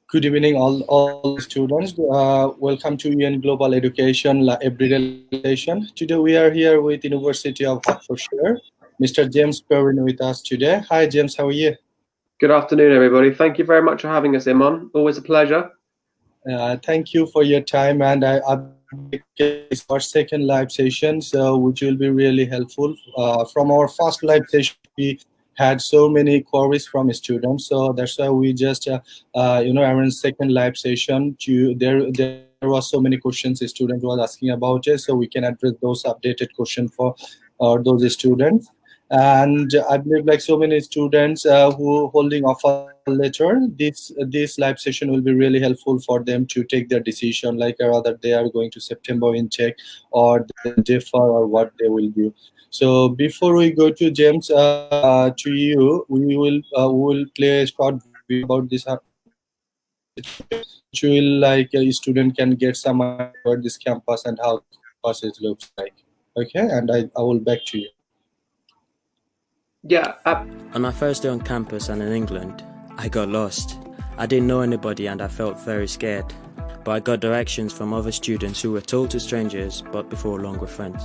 Good evening, all students. Welcome to UN Global Education Everyday Life Session. Today we are here with University of Hertfordshire. Mr. James Perrin with us today. Hi, James. How are you? Good afternoon, everybody. Thank you very much for having us, Emon. Always a pleasure. Thank you for your time, and I believe like it's our second live session, so which will be really helpful. From our first live session, we had so many queries from students, so that's why we just arranged second live session. There was so many questions a student was asking about it, so we can address those updated questions for those students. And I believe like so many students who holding offer letter, this live session will be really helpful for them to take their decision, like whether they are going to September intake or they will defer or what they will do. So before we go to James, to you, we will play a short video about this which will like a student can get some idea about this campus and how the campus it looks like. Okay, and I will back to you. Yeah, On my first day on campus and in England, I got lost. I didn't know anybody and I felt very scared. But I got directions from other students who were total strangers but before long were friends.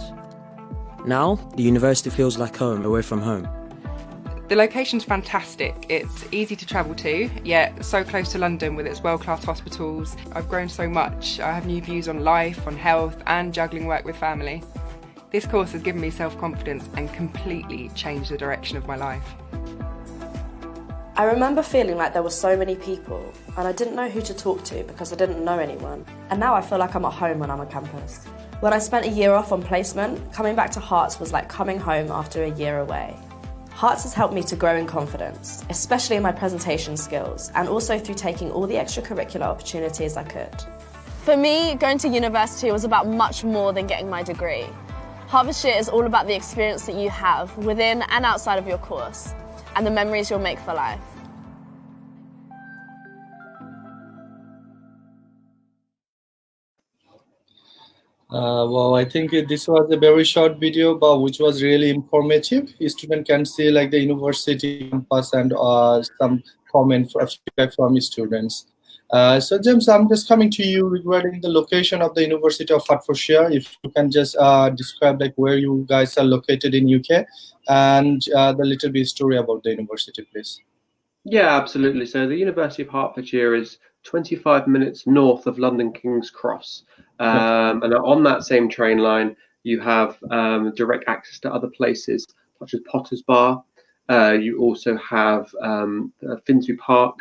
Now, the university feels like home away from home. The location's fantastic. It's easy to travel to, yet so close to London with its world-class hospitals. I've grown so much. I have new views on life, on health, and juggling work with family. This course has given me self-confidence and completely changed the direction of my life. I remember feeling like there were so many people and I didn't know who to talk to because I didn't know anyone. And now I feel like I'm at home when I'm on campus. When I spent a year off on placement, coming back to Hearts was like coming home after a year away. Hearts has helped me to grow in confidence, especially in my presentation skills, and also through taking all the extracurricular opportunities I could. For me, going to university was about much more than getting my degree. Hertfordshire is all about the experience that you have within and outside of your course, and the memories you'll make for life. Well, I think this was a very short video, but which was really informative. Student can see like the university campus and some comment or feedback from students. So James, I'm just coming to you regarding the location of the University of Hertfordshire. If you can just describe like where you guys are located in UK and the little bit story about the university, please. yeah, absolutely. So the University of Hertfordshire is 25 minutes north of London King's Cross. And on that same train line, you have direct access to other places such as Potter's Bar. You also have Finsbury Park.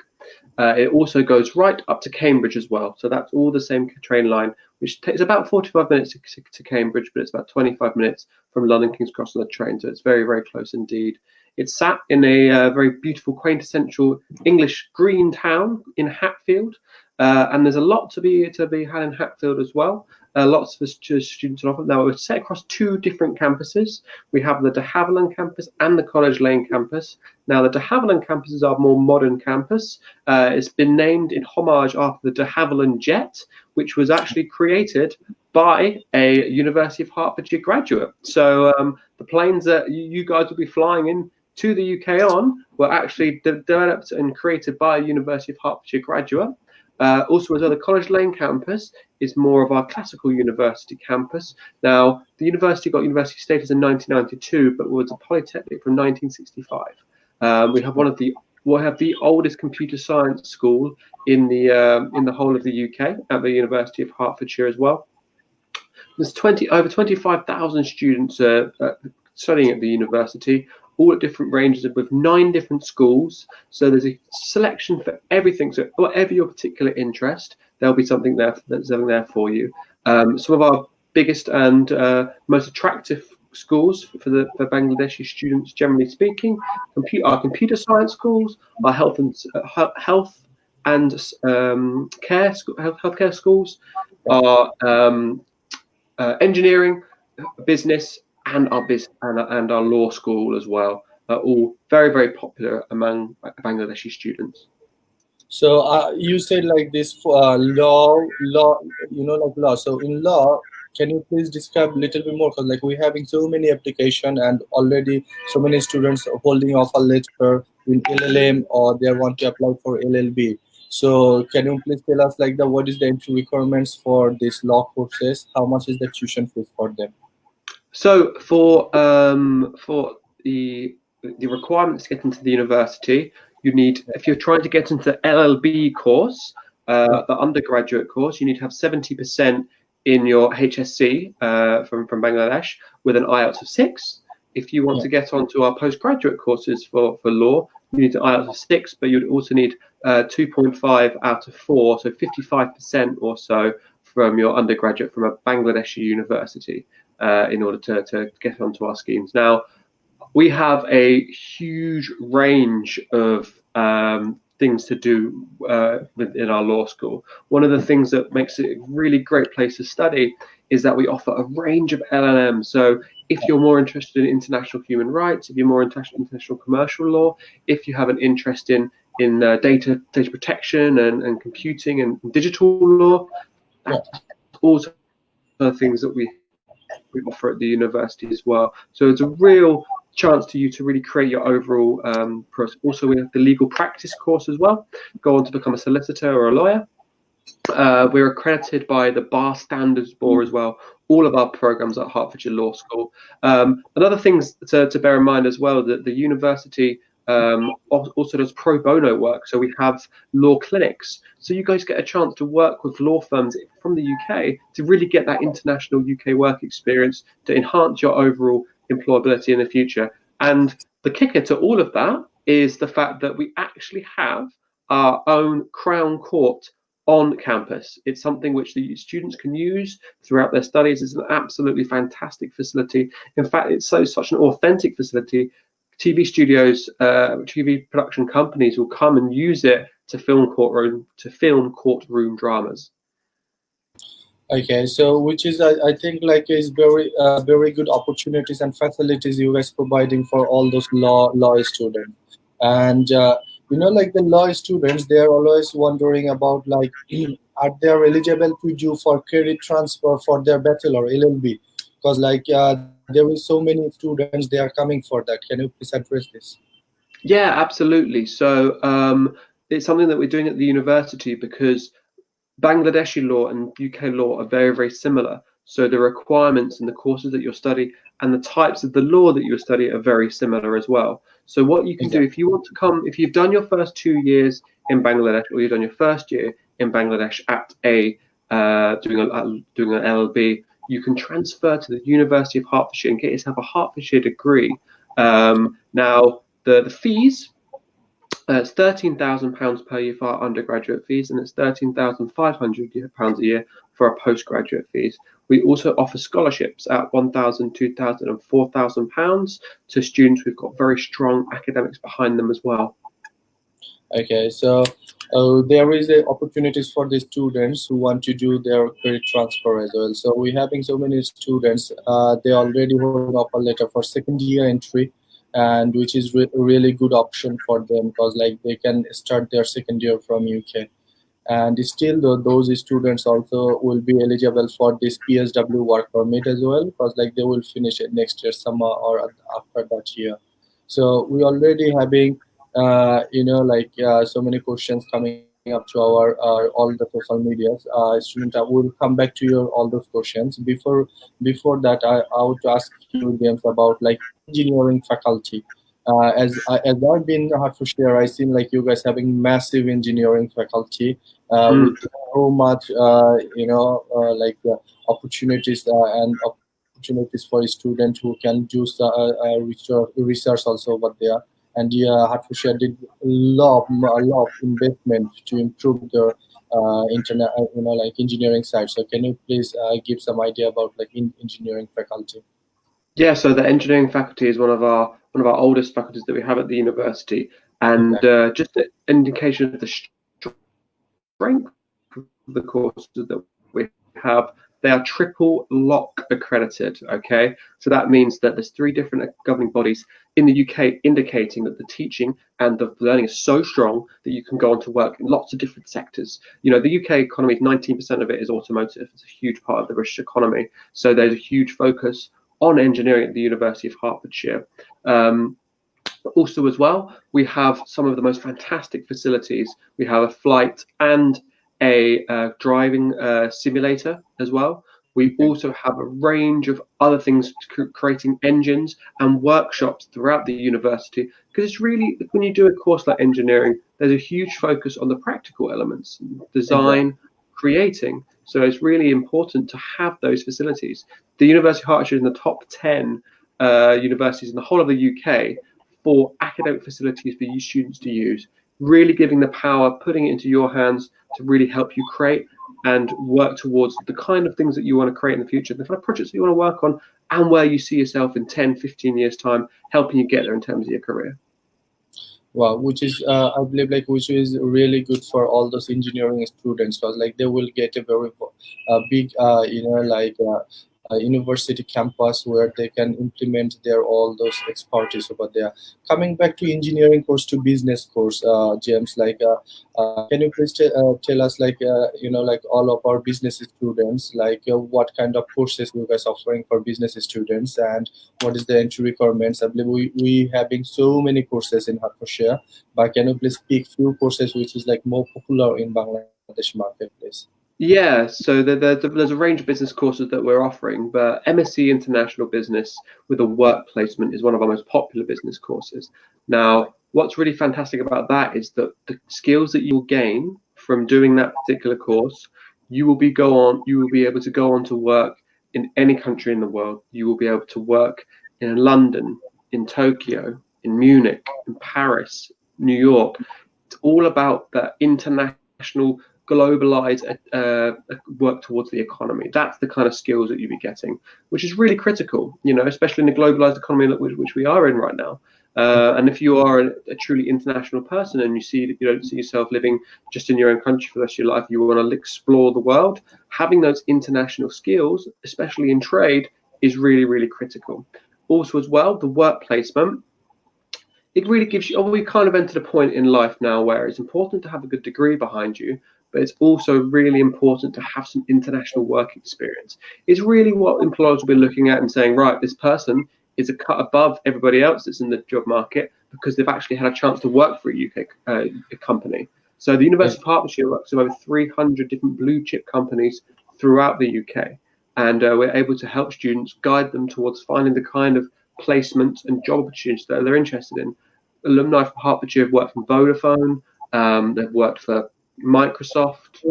It also goes right up to Cambridge as well. So that's all the same train line, which takes about 45 minutes to Cambridge, but it's about 25 minutes from London King's Cross on the train. So it's very, very close indeed. It's sat in a very beautiful, quintessential English green town in Hatfield. And there's a lot to be had in Hatfield as well. Lots of students on offer. Now, we're set across two different campuses. We have the de Havilland campus and the College Lane campus. Now, the de Havilland campus is our more modern campus. It's been named in homage after the de Havilland jet, which was actually created by a University of Hertfordshire graduate. So the planes that you guys will be flying in to the UK on were actually developed and created by a University of Hertfordshire graduate. Also, as well, the College Lane campus is more of our classical university campus. Now, the university got university status in 1992, but was a polytechnic from 1965. We have the oldest computer science school in the whole of the UK at the University of Hertfordshire as well. There's over 25,000 students studying at the university, all at different ranges with 9 different schools. So there's a selection for everything. So whatever your particular interest, there'll be something there for you. Some of our biggest and most attractive schools for Bangladeshi students, generally speaking, our computer science schools, our healthcare schools, our engineering, business, and our law school as well, are all very, very popular among Bangladeshi students. So you said like this law, like law. So in law, can you please describe a little bit more? Because like we're having so many applications and already so many students holding off a letter in LLM or they want to apply for LLB. So can you please tell us like what is the entry requirements for these law courses? How much is the tuition fees for them? So for the requirements to get into the university, you need, if you're trying to get into the LLB course, the undergraduate course, you need to have 70% in your HSC from Bangladesh with an IELTS of 6. If you want to get onto our postgraduate courses for law, you need an IELTS of 6, but you'd also need 2.5 out of 4, so 55% or so from your undergraduate from a Bangladeshi university in order to get onto our schemes. Now, we have a huge range of things to do within our law school. One of the things that makes it a really great place to study is that we offer a range of LLMs. So if you're more interested in international human rights, if you're more interested in international commercial law, if you have an interest in data protection and computing and digital law, that's also the things that we offer at the university as well. So it's a real chance to you to really create your overall process. Also, we have the legal practice course as well. Go on to become a solicitor or a lawyer. We're accredited by the Bar Standards Board as well. All of our programs at Hertfordshire Law School. Another thing to bear in mind as well, that the university also does pro bono work. So we have law clinics. So you guys get a chance to work with law firms from the UK to really get that international UK work experience to enhance your overall employability in the future. And the kicker to all of that is the fact that we actually have our own Crown Court on campus. It's something which the students can use throughout their studies. It's an absolutely fantastic facility. In fact, it's such an authentic facility. TV studios, TV production companies will come and use it to film courtroom dramas. Okay, so which is I think like is very good opportunities and facilities you guys providing for all those law students. And like the law students, they are always wondering about like are they eligible to do for credit transfer for their bachelor LLB, because like there is so many students they are coming for that. Can you please address this? Yeah, absolutely. So it's something that we're doing at the university because Bangladeshi law and UK law are very, very similar. So the requirements and the courses that you'll study and the types of the law that you'll study are very similar as well. So what you can do if you want to come, if you've done your first 2 years in Bangladesh or you've done your first year in Bangladesh at doing an LLB, you can transfer to the University of Hertfordshire and get yourself a Hertfordshire degree. Now, the fees, it's £13,000 per year for our undergraduate fees, and it's £13,500 a year for our postgraduate fees. We also offer scholarships at £1,000, £2,000 and £4,000 to students who've got very strong academics behind them as well. Okay, so there is opportunities for the students who want to do their credit transfer as well. So we're having so many students, they already hold up a letter for second year entry, and which is really good option for them because like they can start their second year from UK. And still those students also will be eligible for this PSW work permit as well, because like they will finish it next year summer or after that year. So we already having so many questions coming up to our all the social medias. Student, I will come back to your all those questions. Before that, I would ask you James about like engineering faculty. As I've been in Hertfordshire, I seen like you guys having massive engineering faculty with so much opportunities and opportunities for students who can do research also over there. And Hertfordshire did a lot of investment to improve the engineering side. So can you please give some idea about like engineering faculty? Yeah, so the engineering faculty is one of our oldest faculties that we have at the university, and just an indication of the strength of the courses that we have. They are triple lock accredited. Okay, so that means that there's 3 different governing bodies in the UK indicating that the teaching and the learning is so strong that you can go on to work in lots of different sectors. You know, the UK economy, 19% of it is automotive. It's a huge part of the British economy. So there's a huge focus on engineering at the University of Hertfordshire. Also as well, we have some of the most fantastic facilities. We have a flight and a driving simulator as well. We also have a range of other things, creating engines and workshops throughout the university, because it's really, when you do a course like engineering, there's a huge focus on the practical elements, design, creating. So it's really important to have those facilities. The University of Hertfordshire is in the top 10 universities in the whole of the UK for academic facilities for you students to use, really giving the power, putting it into your hands to really help you create and work towards the kind of things that you want to create in the future, the kind of projects that you want to work on, and where you see yourself in 10, 15 years time, helping you get there in terms of your career. Wow, which is I believe like which is really good for all those engineering students, because like they will get a very big university campus where they can implement their all those expertise over there. Coming back to engineering course to business course, James, like can you please tell us like like all of our business students, like what kind of courses you guys offering for business students, and what is the entry requirements? I believe we having so many courses in Hertfordshire, but can you please pick few courses which is like more popular in Bangladesh marketplace? Yeah, so there's a range of business courses that we're offering, but MSc International Business with a work placement is one of our most popular business courses. Now, what's really fantastic about that is that the skills that you'll gain from doing that particular course, you will be able to go on to work in any country in the world. You will be able to work in London, in Tokyo, in Munich, in Paris, New York. It's all about the international, globalize work towards the economy. That's the kind of skills that you'll be getting, which is really critical, especially in the globalized economy which we are in right now. And if you are a truly international person and you see that you don't see yourself living just in your own country for the rest of your life, you want to explore the world, having those international skills, especially in trade, is really, really critical. Also as well, the work placement, it really gives you, we kind of entered a point in life now where it's important to have a good degree behind you, but it's also really important to have some international work experience. It's really what employers will be looking at and saying, right, this person is a cut above everybody else that's in the job market because they've actually had a chance to work for a UK company. So the University of Hertfordshire works with over 300 different blue chip companies throughout the UK. And we're able to help students, guide them towards finding the kind of placements and job opportunities that they're interested in. Alumni from Hertfordshire have worked for Vodafone, they've worked for Microsoft,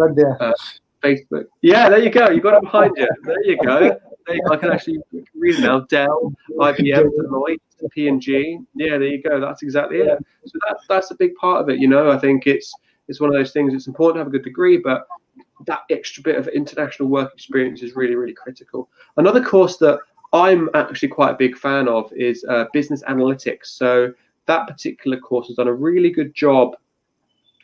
Facebook. Yeah, there you go. You got it behind you. There you go. I can actually read it now. Dell, IBM, Deloitte, P&G. Yeah, there you go. That's exactly it. So that's a big part of it. I think it's one of those things. It's important to have a good degree, but that extra bit of international work experience is really, really critical. Another course that I'm actually quite a big fan of is business analytics. So that particular course has done a really good job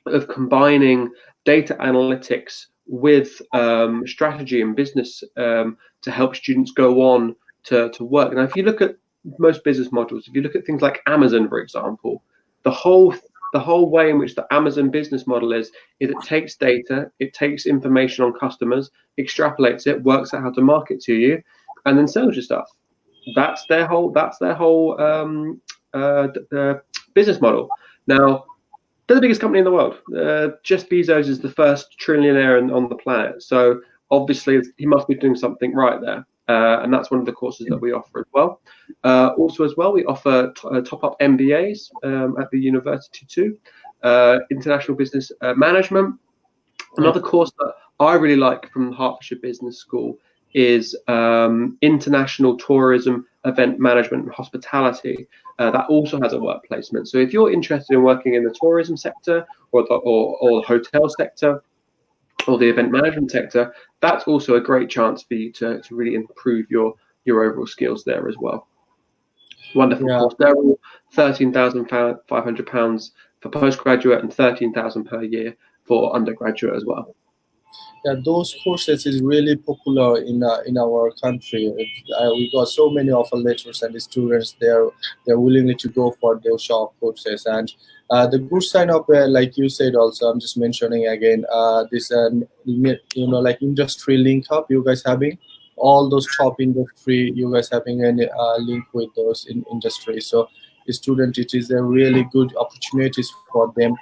of combining data analytics with strategy and business to help students go on to work. Now, if you look at most business models, if you look at things like Amazon, for example, the whole way in which the Amazon business model is it takes data, it takes information on customers, extrapolates it, works out how to market to you, and then sells you stuff. That's their whole business model. Now, they're the biggest company in the world. Jeff Bezos is the first trillionaire on the planet. So obviously he must be doing something right there. And that's one of the courses that we offer as well. Also as well, we offer top-up MBAs at the university too. International Business Management. Another course that I really like from the Hertfordshire Business School is International Tourism, Event Management and Hospitality. That also has a work placement. So if you're interested in working in the tourism sector or the hotel sector or the event management sector, that's also a great chance for you to really improve your overall skills there as well. Wonderful course. They're all £13,500 for postgraduate and £13,000 per year for undergraduate as well. Yeah, those courses is really popular in our country. We got so many offer letters, and the students they're willing to go for those short courses. And the good sign of like you said, also I'm just mentioning again this like industry link up. You guys having all those top industry. You guys having a link with those in industry. So student, it is a really good opportunities for them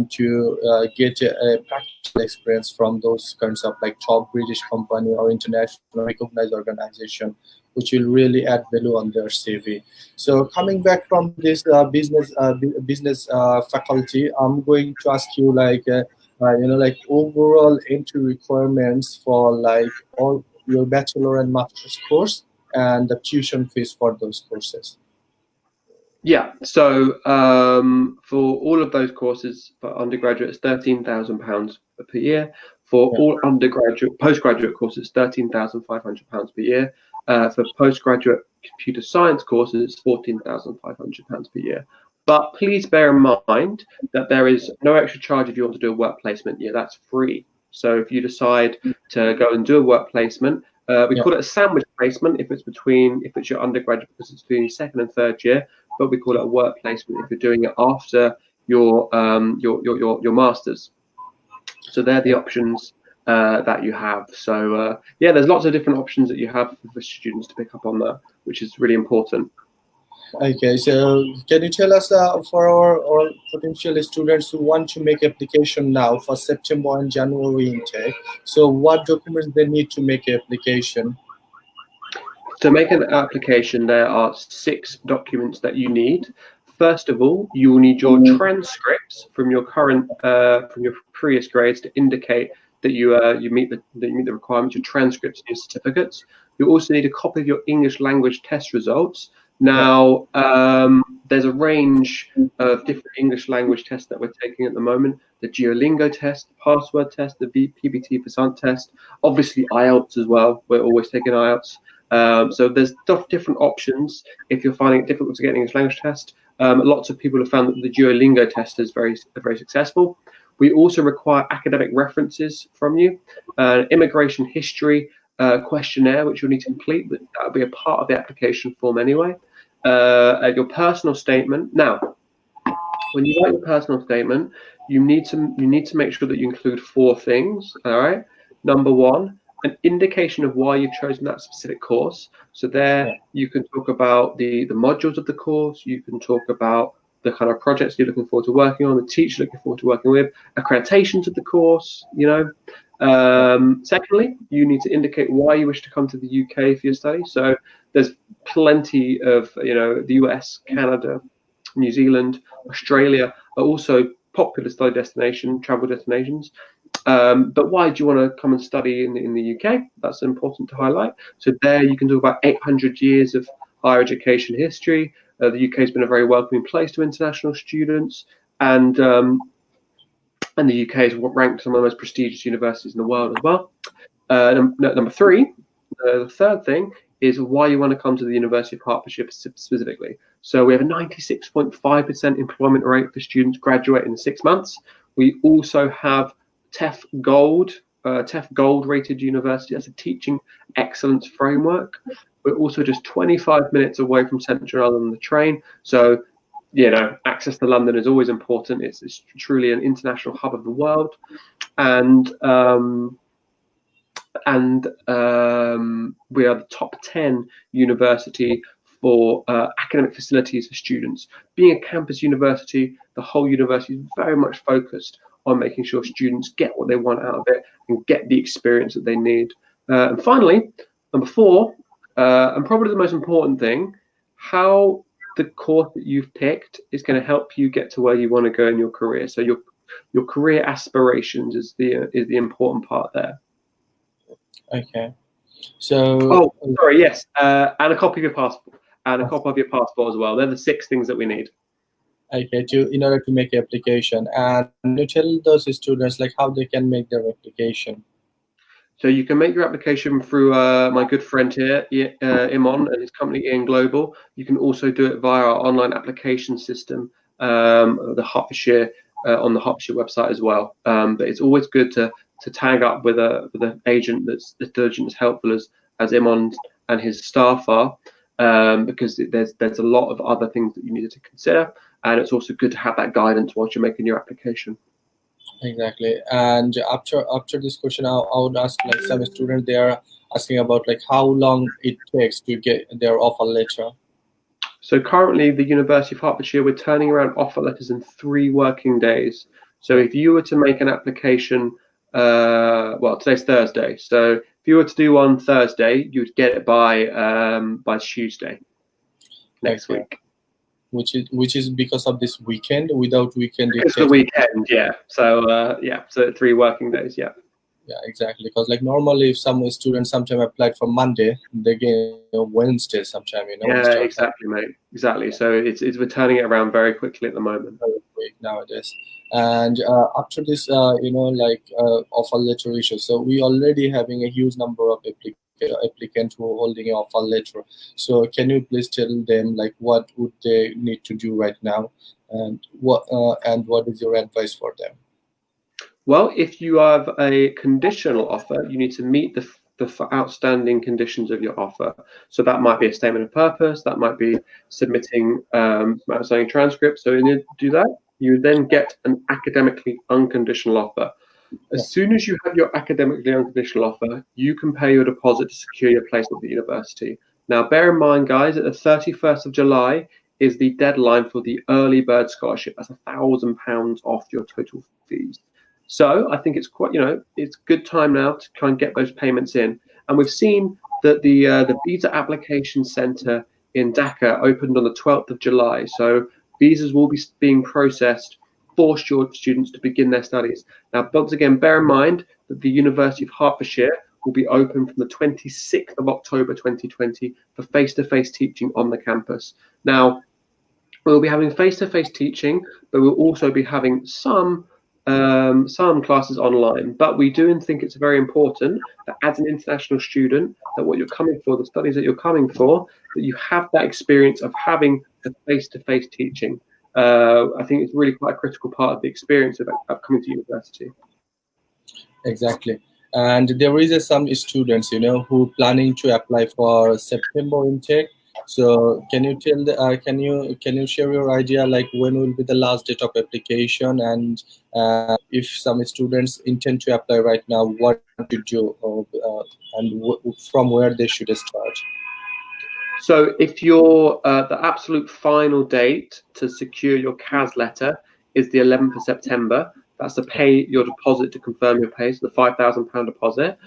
to get a practical experience from those kinds of like top British company or international recognized organization, which will really add value on their CV. So coming back from this business faculty, I'm going to ask you like like overall entry requirements for like all your bachelor and master's course and the tuition fees for those courses. Yeah, so for all of those courses for undergraduate, it's £13,000 per year. For all postgraduate courses, £13,500 per year. For postgraduate computer science courses, it's £14,500 per year. But please bear in mind that there is no extra charge if you want to do a work placement. Yeah, that's free. So if you decide to go and do a work placement, we call it a sandwich placement if it's your undergraduate, because it's between your second and third year. But we call it a work placement if you're doing it after your masters. So they're the options that you have. So yeah, there's lots of different options that you have for students to pick up on that, which is really important. Okay, so can you tell us for our potential students who want to make application now for September and January intake, so what documents they need to make application? To make an application, there are 6 documents that you need. First of all, you will need your transcripts from your current from your previous grades to indicate that you meet the requirements. Your transcripts and your certificates. You also need a copy of your English language test results. Now, there's a range of different English language tests that we're taking at the moment. The Duolingo test, the password test, the PBT Passant test, obviously IELTS as well. We're always taking IELTS. So there's different options if you're finding it difficult to get an English language test. Lots of people have found that the Duolingo test is very successful. We also require academic references from you, immigration history questionnaire, which you'll need to complete, but that'll be a part of the application form anyway. Your personal statement. Now, when you write your personal statement, you need to make sure that you include 4 things. All right. Number 1, an indication of why you've chosen that specific course. So there you can talk about the modules of the course. You can talk about the kind of projects you're looking forward to working on, the teacher looking forward to working with, accreditations of the course, Secondly, you need to indicate why you wish to come to the UK for your study. So there's plenty of, the US, Canada, New Zealand, Australia are also popular study travel destinations. But why do you want to come and study in the UK? That's important to highlight. So there you can talk about 800 years of higher education history. The UK has been a very welcoming place to international students, and the UK is ranked some of the most prestigious universities in the world as well. Number 3, the third thing is why you want to come to the University of Hertfordshire specifically. So we have a 96.5% employment rate for students graduating in 6 months. We also have TEF Gold rated university. That's a teaching excellence framework. We're also just 25 minutes away from Central London on the train. So, access to London is always important. It's truly an international hub of the world. And we are the top 10 university for academic facilities for students. Being a campus university, the whole university is very much focused on making sure students get what they want out of it and get the experience that they need. And finally, number 4, and probably the most important thing, how the course that you've picked is going to help you get to where you want to go in your career. So your career aspirations is the important part there. Okay. So. Oh, sorry. Yes, and a copy of your passport, and a copy of your passport as well. They're the 6 things that we need. Okay. In order to make application, and you tell those students like how they can make their application. So you can make your application through my good friend here, Emon, and his company Ian Global. You can also do it via our online application system, the Hertfordshire on the Hertfordshire website as well. But it's always good to tag up with an agent that's diligent, as helpful as Emon and his staff are, because there's a lot of other things that you need to consider, and it's also good to have that guidance whilst you're making your application. Exactly. And after this question, I would ask like some students, they are asking about like how long it takes to get their offer letter. So currently, the University of Hertfordshire, we're turning around offer letters in 3 working days. So if you were to make an application, well, today's Thursday. So if you were to do one Thursday, you'd get it by Tuesday next week. Which is because of this weekend. Without weekend, It's the weekend, yeah. So so 3 working days, yeah. Yeah, exactly. Because like normally, if some students sometimes applied for Monday, they get Wednesday sometime. Yeah, exactly, mate. Exactly. So it's we're turning it around very quickly at the moment. Very quick nowadays. And after this, offer letter issue. So we already having a huge number of applicants who are holding an offer letter. So can you please tell them like what would they need to do right now, and what is your advice for them? Well, if you have a conditional offer, you need to meet the outstanding conditions of your offer. So that might be a statement of purpose, that might be submitting outstanding transcripts. So in order to do that, you then get an academically unconditional offer. As soon as you have your academically unconditional offer, you can pay your deposit to secure your placement at the university. Now, bear in mind, guys, that the 31st of July is the deadline for the early bird scholarship. That's £1,000 off your total fees. So I think it's quite, it's good time now to try and get those payments in. And we've seen that the visa application centre in Dhaka opened on the 12th of July. So visas will be being processed for students to begin their studies. Now, once again, bear in mind that the University of Hertfordshire will be open from the 26th of October 2020 for face-to-face teaching on the campus. Now, we'll be having face-to-face teaching, but we'll also be having some classes online, but we do think it's very important that as an international student, that what you're coming for, the studies that you're coming for, that you have that experience of having the face-to-face teaching. I think it's really quite a critical part of the experience of coming to university. Exactly. And there is some students, who planning to apply for September intake. So can you tell can you share your idea like when will be the last date of application, and if some students intend to apply right now, what to do, from where they should start? So if your the absolute final date to secure your CAS letter is the 11th of September, that's to pay your deposit to confirm your pay, so the £5,000 deposit.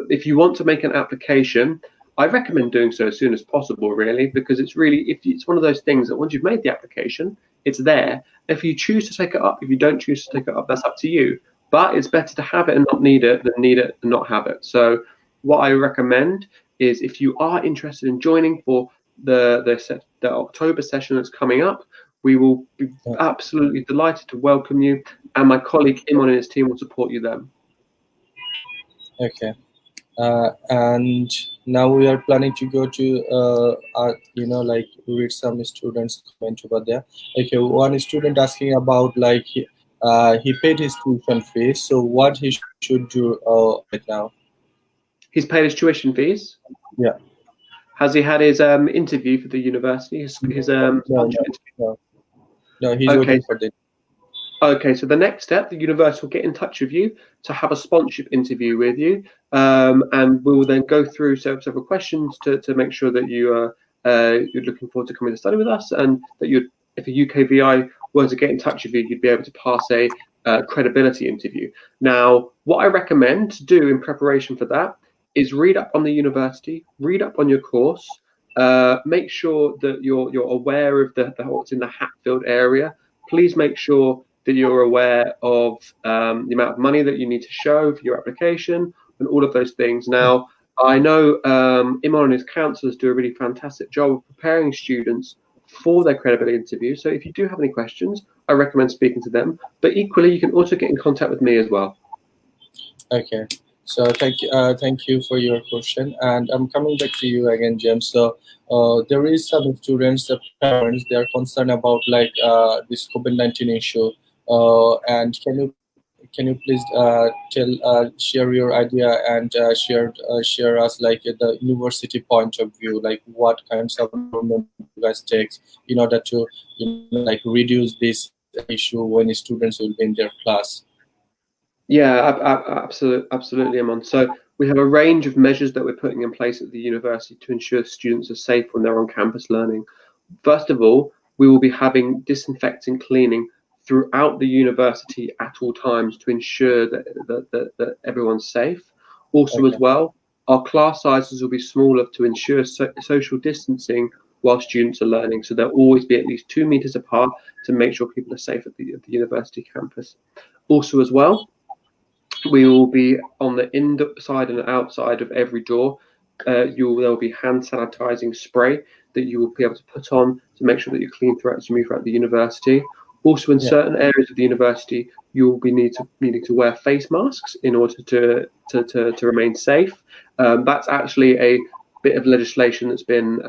If you want to make an application, I recommend doing so as soon as possible, really, because it's one of those things that once you've made the application, it's there. If you choose to take it up, if you don't choose to take it up, that's up to you. But it's better to have it and not need it than need it and not have it. So what I recommend is if you are interested in joining for the October session that's coming up, we will be absolutely delighted to welcome you, and my colleague Emon and his team will support you then. Okay. And now we are planning to go to read some students comment over there. Okay, one student asking about like he paid his tuition fees, so what he should do right now? He's paid his tuition fees. Yeah. Has he had his interview for the university? No, he's waiting for that. Okay, so the next step, the university will get in touch with you to have a sponsorship interview with you, and we will then go through several questions to make sure that you're looking forward to coming to study with us, and that if a UKVI were to get in touch with you, you'd be able to pass a credibility interview. Now, what I recommend to do in preparation for that is read up on the university, read up on your course, make sure that you're aware of what's in the Hatfield area. Please make sure that you're aware of the amount of money that you need to show for your application and all of those things. Now, I know Emon and his counsellors do a really fantastic job of preparing students for their credibility interview. So if you do have any questions, I recommend speaking to them. But equally, you can also get in contact with me as well. Okay. So thank you for your question, and I'm coming back to you again, James. So there is some students, the parents, they are concerned about like this COVID-19 issue. And can you please share your idea and share us like the university point of view, like what kinds of government you guys take in order to reduce this issue when students will be in their class? Yeah, absolutely, Emon. So We have a range of measures that we're putting in place at the university to ensure students are safe when they're on campus learning. First of all, we will be having disinfecting cleaning throughout the university at all times to ensure that everyone's safe. Also, as well, our class sizes will be smaller to ensure social distancing while students are learning. So they'll always be at least 2 meters apart to make sure people are safe at the university campus. Also, as well, we will be on the inside and outside of every door. There will be hand sanitizing spray that you will be able to put on to make sure that you're clean as you move throughout the university. Also, in certain areas of the university, you will be needing to wear face masks in order to remain safe. That's actually a bit of legislation that's been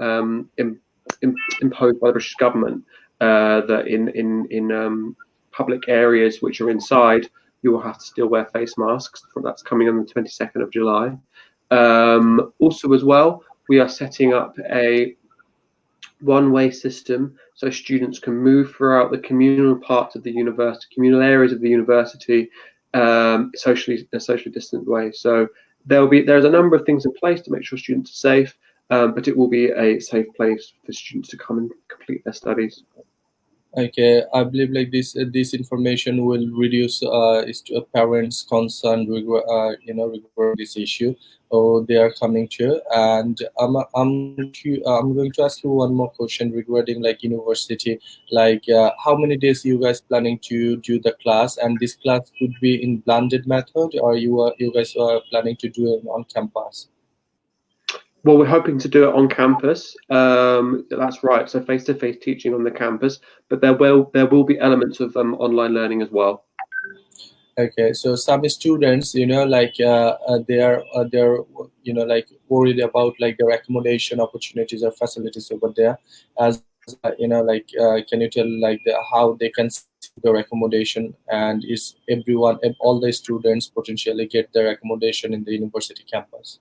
imposed by the British government, that in public areas which are inside, you will have to still wear face masks. That's coming on the 22nd of July. Also, as well, we are setting up a one-way system so students can move throughout the communal parts of the university, communal areas of the university, socially distant way. So there's a number of things in place to make sure students are safe, but it will be a safe place for students to come and complete their studies. Okay, I believe like this information will reduce parents' concern regarding this issue. Oh, they are coming to, and I'm going to ask you one more question regarding like university. Like, how many days you guys planning to do the class, and this class could be in blended method, or you guys are planning to do it on campus? Well, we're hoping to do it on campus. That's right. So face-to-face teaching on the campus, but there will be elements of online learning as well. Okay, so some students, like they're like worried about like their accommodation opportunities or facilities over there. As like can you tell like how they can see their accommodation, and is all the students potentially get their accommodation in the university campus?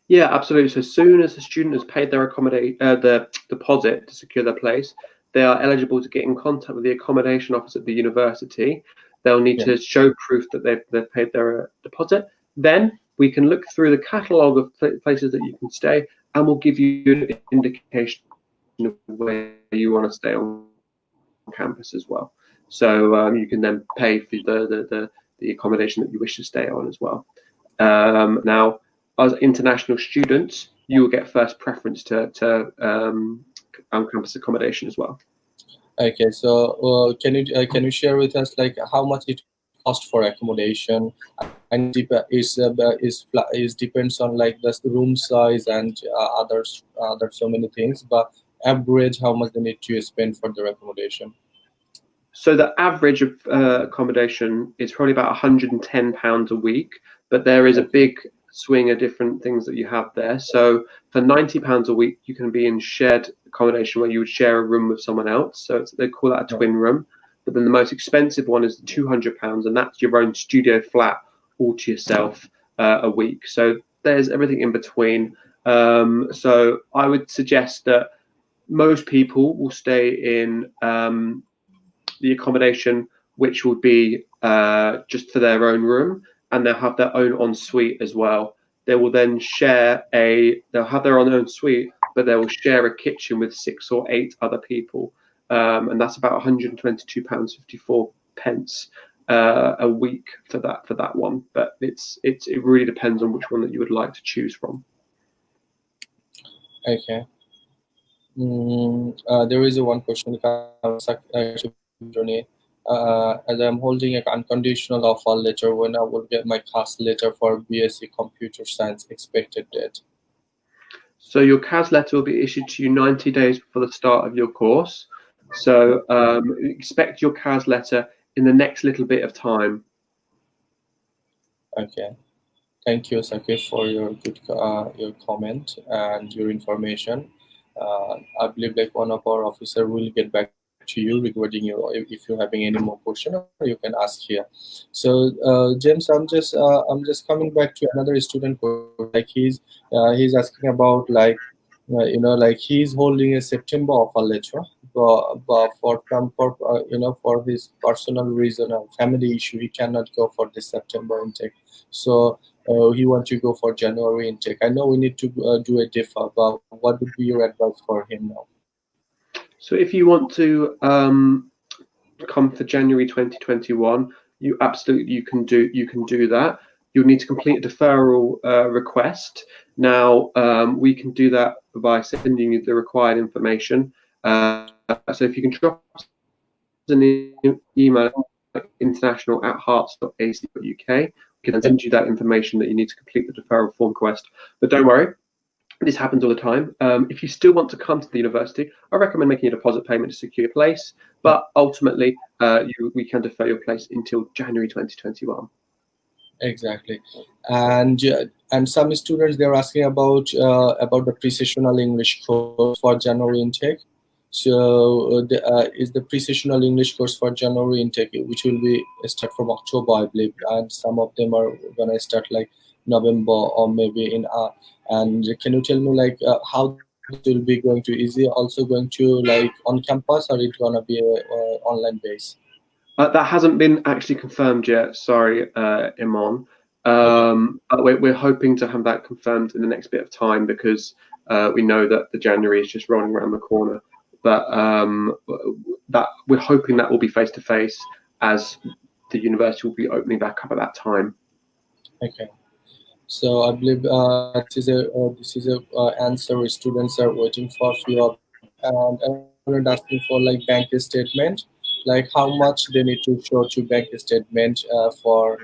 Yeah, absolutely. So as soon as the student has paid their the deposit to secure their place, they are eligible to get in contact with the accommodation office at the university. They'll need to show proof that they've paid their deposit. Then we can look through the catalogue of places that you can stay, and we'll give you an indication of where you want to stay on campus as well. So you can then pay for the accommodation that you wish to stay on as well. Now, as international students, you will get first preference to on-campus accommodation as well. Okay, so can you share with us like how much it costs for accommodation, and is depends on like the room size and other so many things, but average how much they need to spend for their accommodation? So the average of accommodation is probably about £110 a week, but there is a big swing of different things that you have there. So for £90 a week, you can be in shared accommodation where you would share a room with someone else. So they call that a twin room. But then the most expensive one is £200, and that's your own studio flat all to yourself a week. So there's everything in between. So I would suggest that most people will stay in the accommodation, which would be just for their own room, and they'll have their own ensuite as well. They will then they'll have their own ensuite, but they will share a kitchen with 6 or 8 other people. And that's about £122.54 a week for that one. But it really depends on which one that you would like to choose from. Okay. There is one question. As I'm holding an unconditional offer letter, when I will get my CAS letter for BSc Computer Science expected date? So your CAS letter will be issued to you 90 days before the start of your course. So expect your CAS letter in the next little bit of time. Okay. Thank you, Sakif, for your good your comment and your information. I believe like one of our officer will get back to you regarding if you're having any more question, or you can ask here. So James, I'm just coming back to another student. Like he's asking about like like he's holding a September offer letter, for his personal reason or family issue, he cannot go for this September intake. So he wants to go for January intake. I know we need to do a defer, but what would be your advice for him now? So if you want to come for January 2021, you absolutely can do that. You'll need to complete a deferral request. Now we can do that by sending you the required information. So if you can drop us an email at international@hearts.ac.uk, we can send you that information that you need to complete the deferral form request. But don't worry, this happens all the time. If you still want to come to the university, I recommend making a deposit payment to secure your place. But ultimately, we can defer your place until January 2021. Exactly, and some students, they're asking about the pre-sessional English course for January intake. So is the pre-sessional English course for January intake, which will be start from October, I believe, and some of them are gonna start like November or maybe in. And can you tell me like how it will be going to? Is it also going to like on campus, or it gonna be online base? That hasn't been actually confirmed yet. Sorry, Emon. But we're hoping to have that confirmed in the next bit of time, because we know that the January is just rolling around the corner. But that we're hoping that will be face to face, as the university will be opening back up at that time. Okay. So I believe this is a answer students are waiting for. Few of and asking for like bank statement, like how much they need to show to bank statement for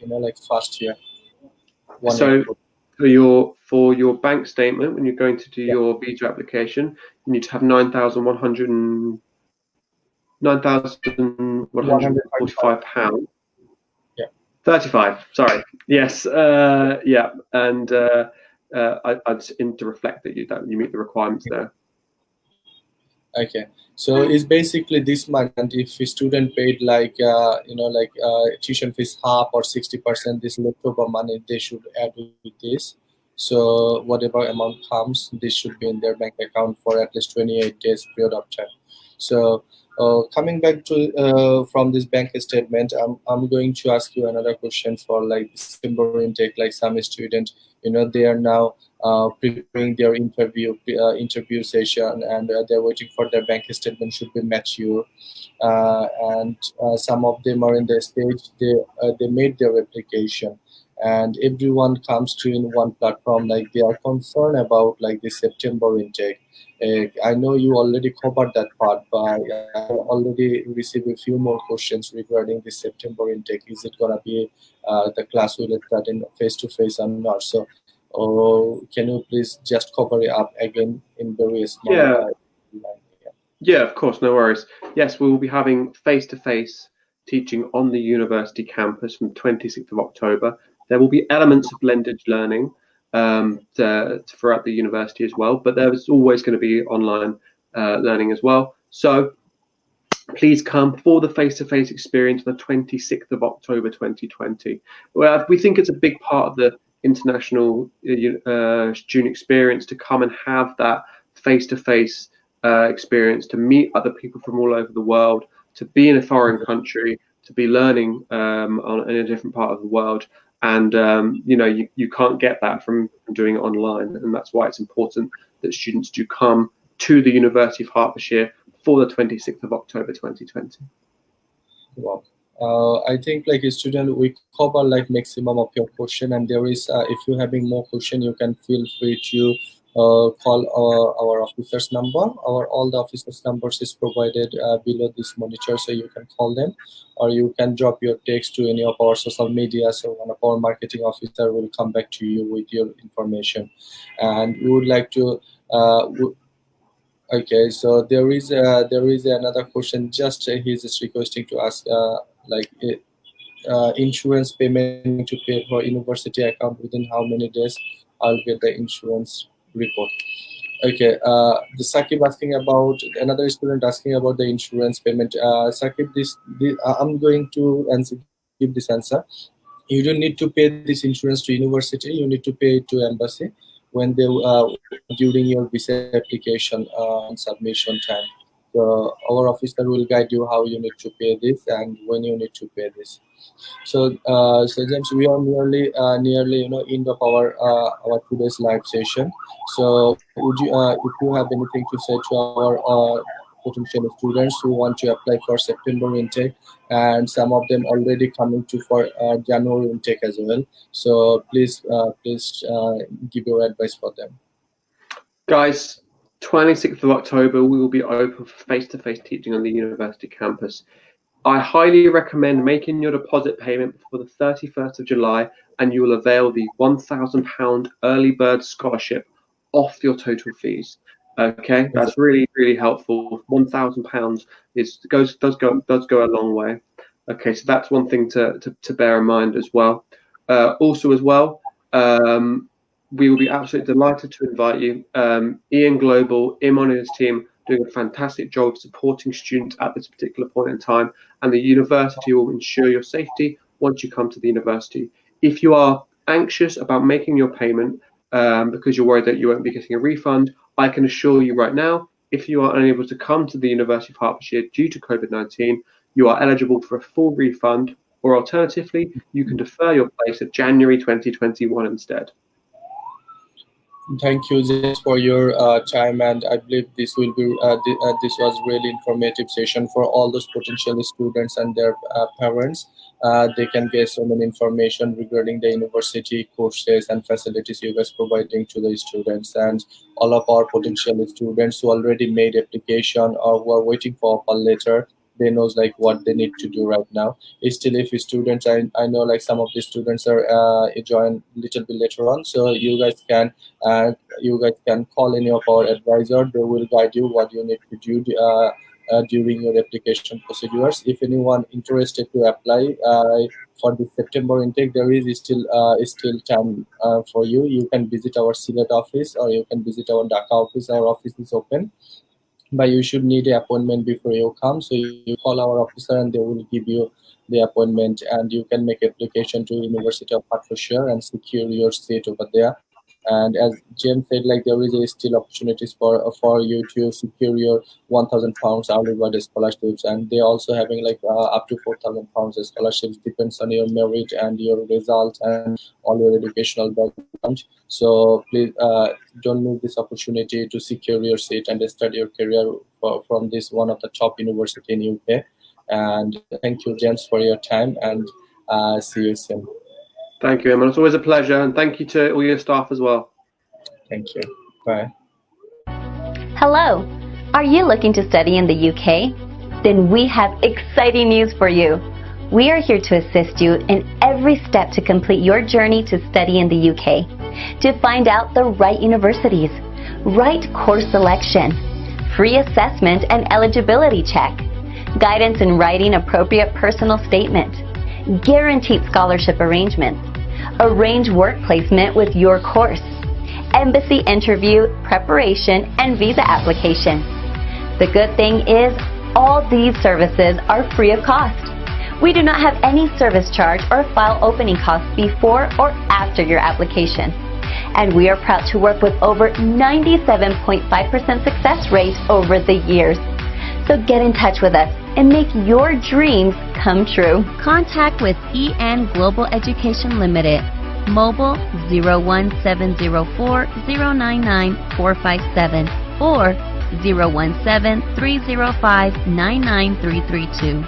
like first year. So for your bank statement, when you're going to do your visa application, you need to have £9,145. Yeah. 35. Sorry. Yes. Yeah. And I just need to reflect that you meet the requirements there. Okay, so it's basically this month, and if a student paid like tuition fees half or 60%, this leftover money they should add with this. So whatever amount comes, this should be in their bank account for at least 28 days period of time. So coming back to from this bank statement, I'm going to ask you another question for like December intake. Like some students, they are now preparing their interview session, and they're waiting for their bank statement should be mature. And some of them are in the stage they made their application, and everyone comes to in one platform, like they are concerned about like the September intake. I know you already covered that part, but I already received a few more questions regarding the September intake. Is it gonna be the class will start in face to face or not? So can you please just cover it up again in very small? Yeah, of course, no worries. Yes, we will be having face-to-face teaching on the university campus from 26th of October. There will be elements of blended learning throughout the university as well, but there's always going to be online learning as well. So please come for the face-to-face experience on the 26th of October 2020. Well, we think it's a big part of the international student experience to come and have that face-to-face experience, to meet other people from all over the world, to be in a foreign country, to be learning in a different part of the world. And you can't get that from doing it online, and that's why it's important that students do come to the University of Hertfordshire for the 26th of October 2020. Wow. I think like a student, we cover like maximum of your question, and there is if you're having more question, you can feel free to call our officer's number. All the officers' numbers is provided below this monitor, so you can call them, or you can drop your text to any of our social media. So one of our marketing officer will come back to you with your information. And we would like to. Okay, so there is another question. Just he's just requesting to ask insurance payment to pay for university account within how many days I'll get the insurance report. Okay, the Sakib asking about another student asking about the insurance payment. Sakib, I'm going to give this answer. You don't need to pay this insurance to university. You need to pay it to embassy when they during your visa application and submission time. So our officer will guide you how you need to pay this and when you need to pay this. So James, we are nearly end of our today's live session. So would you, if you have anything to say to our potential students who want to apply for September intake, and some of them already coming to for January intake as well. So please give your advice for them. Guys, 26th of October, we will be open for face-to-face teaching on the university campus. I highly recommend making your deposit payment before the 31st of July, and you will avail the £1,000 early bird scholarship off your total fees. Okay, that's really, really helpful. £1,000 does go a long way. Okay, so that's one thing to bear in mind as well. Also, as well, we will be absolutely delighted to invite you. Ian Global, emon and his team, doing a fantastic job of supporting students at this particular point in time, and the university will ensure your safety once you come to the university. If you are anxious about making your payment because you're worried that you won't be getting a refund, I can assure you right now, if you are unable to come to the University of Hertfordshire due to COVID-19, you are eligible for a full refund, or alternatively, you can defer your place to January 2021 instead. Thank you, James, for your time, and I believe this will be this was really informative session for all those potential students and their parents. They can get so many information regarding the university courses and facilities you guys providing to the students, and all of our potential students who already made application or who are waiting for a letter. They knows like what they need to do right now. Still, if students, I know like some of the students are join little bit later on, so you guys can call any of our advisor. They will guide you what you need to do during your application procedures. If anyone interested to apply for the September intake, there is still time for you. You can visit our Sylhet office or you can visit our Dhaka office. Our office is open, but you should need an appointment before you come. So you call our officer and they will give you the appointment, and you can make application to University of Hertfordshire and secure your seat over there. And as James said, like there is still opportunities for you to secure your £1,000 early bird scholarships, and they also having like up to £4,000 scholarships, depends on your merit and your result and all your educational background. So please don't miss this opportunity to secure your seat and start your career from this one of the top university in UK. And thank you, James, for your time, and see you soon. Thank you, Emon. It's always a pleasure, and thank you to all your staff as well. Thank you. Bye. Hello. Are you looking to study in the UK? Then we have exciting news for you. We are here to assist you in every step to complete your journey to study in the UK. To find out the right universities, right course selection, free assessment and eligibility check, guidance in writing appropriate personal statement, guaranteed scholarship arrangements, arrange work placement with your course, embassy interview, preparation, and visa application. The good thing is, all these services are free of cost. We do not have any service charge or file opening costs before or after your application. And we are proud to work with over 97.5% success rate over the years. So get in touch with us and make your dreams come true. Contact with EN Global Education Limited, mobile 01704 099 457 or 017 305 99332.